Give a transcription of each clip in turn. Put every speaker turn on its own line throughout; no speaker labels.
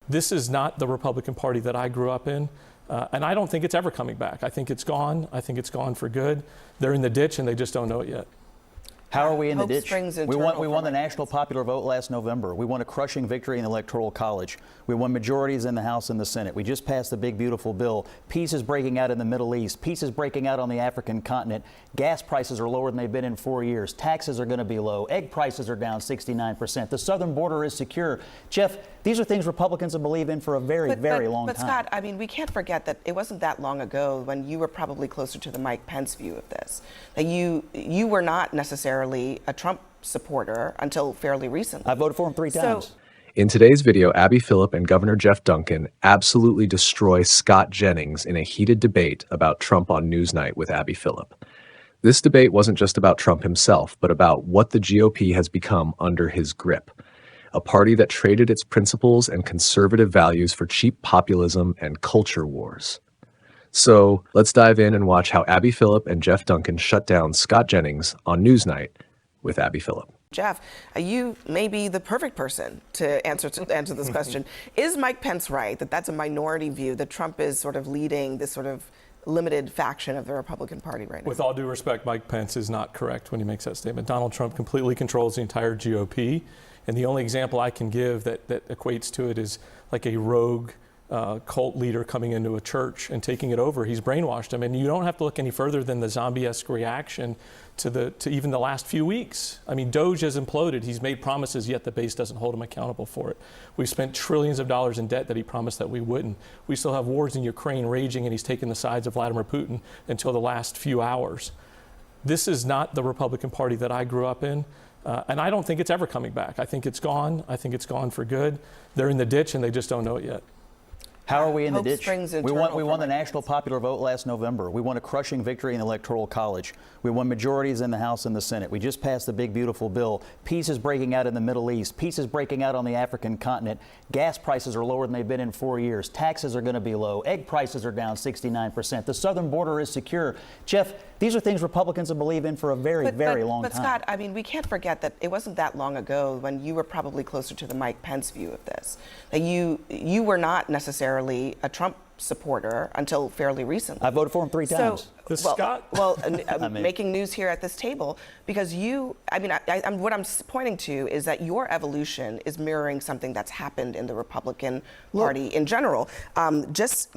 This is not the Republican Party that I grew up in. And I don't think it's ever coming back. I think it's gone. I think it's gone for good. They're in the ditch and they just don't know it yet.
How are we in the ditch?
We
won the national popular vote last November. We won a crushing victory in the Electoral College. We won majorities in the House and the Senate. We just passed the big, beautiful bill. Peace is breaking out in the Middle East. Peace is breaking out on the African continent. Gas prices are lower than they've been in 4 years. Taxes are going to be low. Egg prices are down 69%. The southern border is secure. Geoff, these are things Republicans have believed in for a very long time.
But Scott, I mean, we can't forget that it wasn't that long ago when you were probably closer to the Mike Pence view of this. That you were not necessarily a Trump supporter until fairly recently.
I voted for him 3 times.
In today's video, Abby Phillip and Governor Geoff Duncan absolutely destroy Scott Jennings in a heated debate about Trump on NewsNight with Abby Phillip. This debate wasn't just about Trump himself, but about what the GOP has become under his grip. A party that traded its principles and conservative values for cheap populism and culture wars. So let's dive in and watch how Abby Phillip and Geoff Duncan shut down Scott Jennings on NewsNight with Abby Phillip.
Geoff, you may be the perfect person to answer this question. Is Mike Pence right that that's a minority view, that Trump is sort of leading this sort of limited faction of the Republican Party right now?
With all due respect, Mike Pence is not correct when he makes that statement. Donald Trump completely controls the entire GOP. And the only example I can give that equates to it is like a rogue cult leader coming into a church and taking it over. He's brainwashed him. And you don't have to look any further than the zombie-esque reaction to even the last few weeks. I mean, Doge has imploded. He's made promises, yet the base doesn't hold him accountable for it. We've spent trillions of dollars in debt that he promised that we wouldn't. We still have wars in Ukraine raging, and he's taken the sides of Vladimir Putin until the last few hours. This is not the Republican Party that I grew up in. And I don't think it's ever coming back. I think it's gone. I think it's gone for good. They're in the ditch and they just don't know it yet.
How are we in the ditch? We won the national
Pence.
popular vote last November. We won a crushing victory in the Electoral College. We won majorities in the House and the Senate. We just passed the big, beautiful bill. Peace is breaking out in the Middle East. Peace is breaking out on the African continent. Gas prices are lower than they've been in 4 years. Taxes are going to be low. Egg prices are down 69%. The southern border is secure. Geoff, these are things Republicans have believed in for a very long time.
But Scott, I mean, we can't forget that it wasn't that long ago when you were probably closer to the Mike Pence view of this. That you were not necessarily a Trump supporter until fairly recently.
I voted for him 3 times.
Making news here at this table because what I'm pointing to is that your evolution is mirroring something that's happened in the Republican Party in general. Just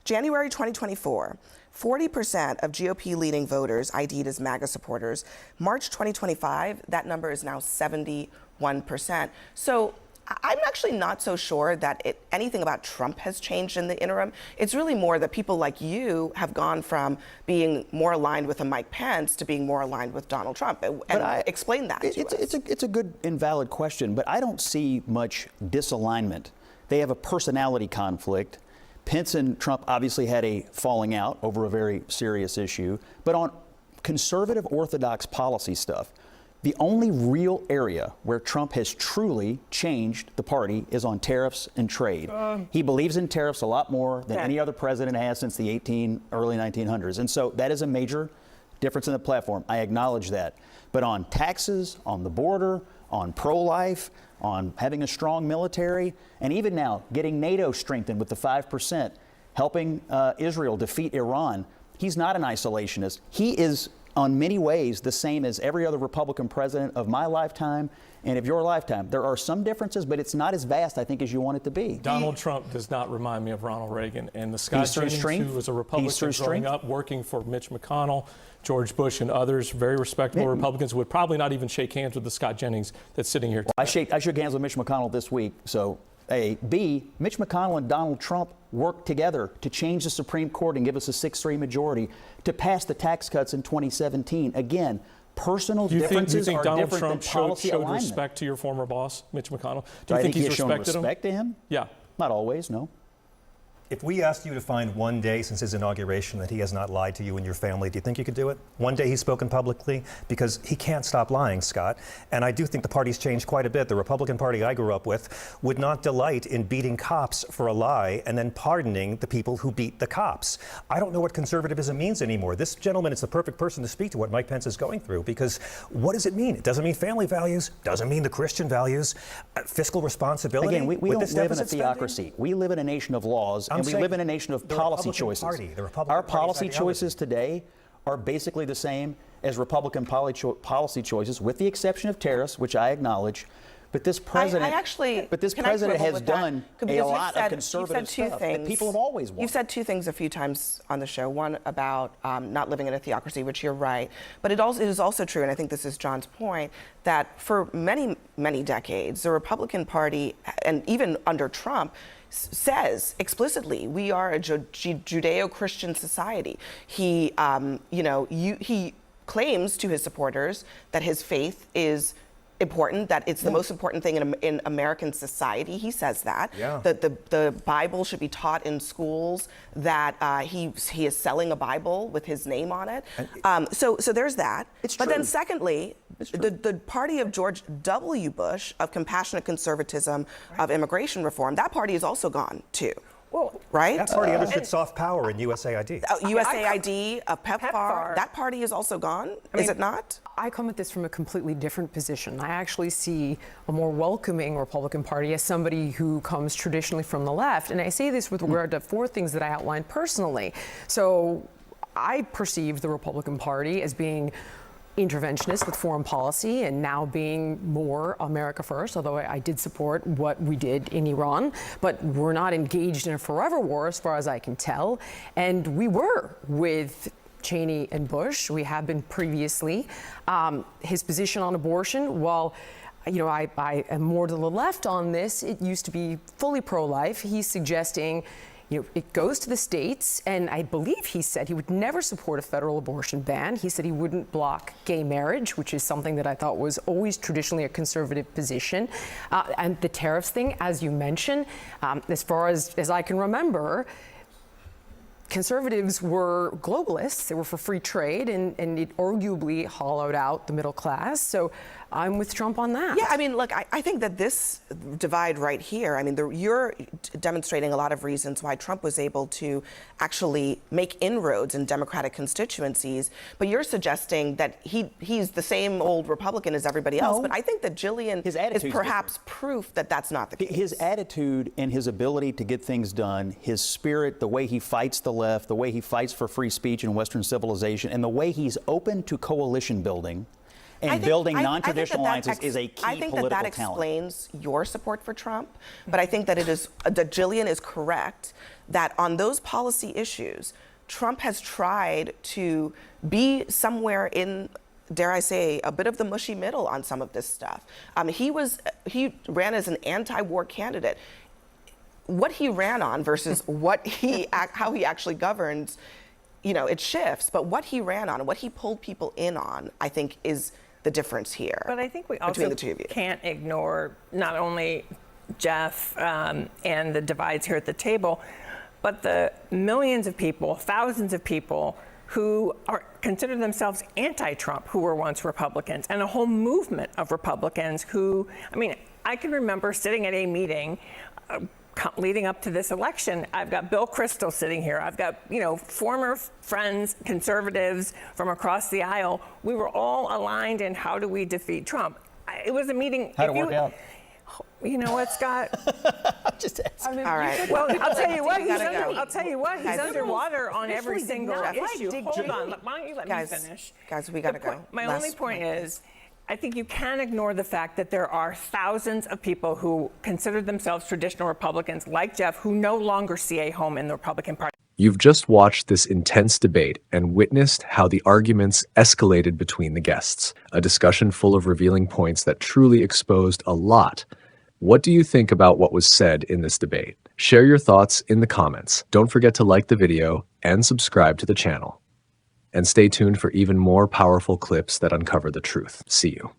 January 2024, 40% of GOP leading voters ID'd as MAGA supporters. March 2025, that number is now 71%. So I'm actually not so sure that anything about Trump has changed in the interim. It's really more that people like you have gone from being more aligned with a Mike Pence to being more aligned with Donald Trump. Explain that to us.
It's a good and valid question, but I don't see much disalignment. They have a personality conflict. Pence and Trump obviously had a falling out over a very serious issue, but on conservative orthodox policy stuff, the only real area where Trump has truly changed the party is on tariffs and trade. He believes in tariffs a lot more than any other president has since the early 1900s. And so that is a major difference in the platform. I acknowledge that. But on taxes, on the border, on pro-life, on having a strong military, and even now getting NATO strengthened with the 5%, helping Israel defeat Iran, he's not an isolationist. He is on many ways the same as every other Republican president of my lifetime and of your lifetime. There are some differences, but it's not as vast, I think, as you want it to be.
Donald Trump does not remind me of Ronald Reagan. And the Scott Jennings, who was a Republican growing up, working for Mitch McConnell, George Bush, and others, very respectable Republicans, would probably not even shake hands with the Scott Jennings that's sitting here today.
I shook hands with Mitch McConnell this week, so B, Mitch McConnell and Donald Trump worked together to change the Supreme Court and give us a 6-3 majority to pass the tax cuts in 2017. Again, personal differences are
Donald
different
Trump
than policy
showed
alignment.
respect to your former boss, Mitch McConnell? Do
I
you think he's
shown
respected
respect to him?
Yeah.
Not always, no.
If we asked you to find one day since his inauguration that he has not lied to you and your family, do you think you could do it? One day he's spoken publicly? Because he can't stop lying, Scott. And I do think the party's changed quite a bit. The Republican Party I grew up with would not delight in beating cops for a lie and then pardoning the people who beat the cops. I don't know what conservatism means anymore. This gentleman is the perfect person to speak to what Mike Pence is going through, because what does it mean? It doesn't mean family values, doesn't mean the Christian values, fiscal responsibility.
Again, we don't
this
live in a
deficit spending?
theocracy. We live in a nation of laws, and we live in a nation of policy choices. Our policy choices today are basically the same as Republican policy choices, with the exception of tariffs, which I acknowledge. But this president, has done a lot of conservative stuff that people have always wanted.
You've said two things a few times on the show. One about not living in a theocracy, which you're right. But it is also true, and I think this is John's point, that for many, many decades, the Republican Party, and even under Trump, says explicitly, we are a Judeo-Christian society. He claims to his supporters that his faith is important, that it's the most important thing in American society. He says that.
Yeah.
The Bible should be taught in schools, that he is selling a Bible with his name on it. So there's that.
It's
but
true.
then secondly, the party of George W. Bush, of compassionate conservatism, of immigration reform, that party is also gone too.
Well,
right?
That party understood soft power in USAID.
USAID, PEPFAR, that party is also gone, is it not?
I come at this from a completely different position. I actually see a more welcoming Republican Party as somebody who comes traditionally from the left. And I say this with regard to four things that I outlined personally. So I perceived the Republican Party as being interventionist with foreign policy and now being more America first, although I did support what we did in Iran, but we're not engaged in a forever war as far as I can tell. And we were with Cheney and Bush. We have been previously. His position on abortion, while I am more to the left on this, it used to be fully pro-life. He's suggesting it goes to the states, and I believe he said he would never support a federal abortion ban. He said he wouldn't block gay marriage, which is something that I thought was always traditionally a conservative position. And the tariffs thing, as you mentioned, as far as I can remember, conservatives were globalists. They were for free trade, and it arguably hollowed out the middle class. So I'm with Trump on that.
Yeah, I mean, look, I think that this divide right here, I mean, you're demonstrating a lot of reasons why Trump was able to actually make inroads in Democratic constituencies, but you're suggesting that he's the same old Republican as everybody else.
No.
But I think that Jillian is perhaps proof that that's not the case.
His attitude and his ability to get things done, his spirit, the way he fights the left, the way he fights for free speech and Western civilization, and the way he's open to coalition building and building non-traditional alliances is a key political talent.
I think that explains your support for Trump, but I think that that Jillian is correct that on those policy issues, Trump has tried to be somewhere in, dare I say, a bit of the mushy middle on some of this stuff. He ran as an anti-war candidate. What he ran on versus how he actually governs, it shifts. But what he ran on, what he pulled people in on, I think is the difference here.
But I think we also
between the two of you.
Can't ignore not only Geoff and the divides here at the table, but the millions of people, thousands of people who consider themselves anti-Trump, who were once Republicans, and a whole movement of Republicans who, I can remember sitting at a meeting leading up to this election. I've got Bill Kristol sitting here. I've got, former friends, conservatives from across the aisle. We were all aligned in how do we defeat Trump. It was a meeting.
How'd it work out?
You know what, Scott?
Just asking.
All right.
Well, I'll tell you what.
Guys,
He's underwater on every single issue. Hold on. Why don't you let me finish?
Guys, we gotta go.
My only point is, I think you can't ignore the fact that there are thousands of people who consider themselves traditional Republicans, like Geoff, who no longer see a home in the Republican Party.
You've just watched this intense debate and witnessed how the arguments escalated between the guests, a discussion full of revealing points that truly exposed a lot. What do you think about what was said in this debate? Share your thoughts in the comments. Don't forget to like the video and subscribe to the channel. And stay tuned for even more powerful clips that uncover the truth. See you.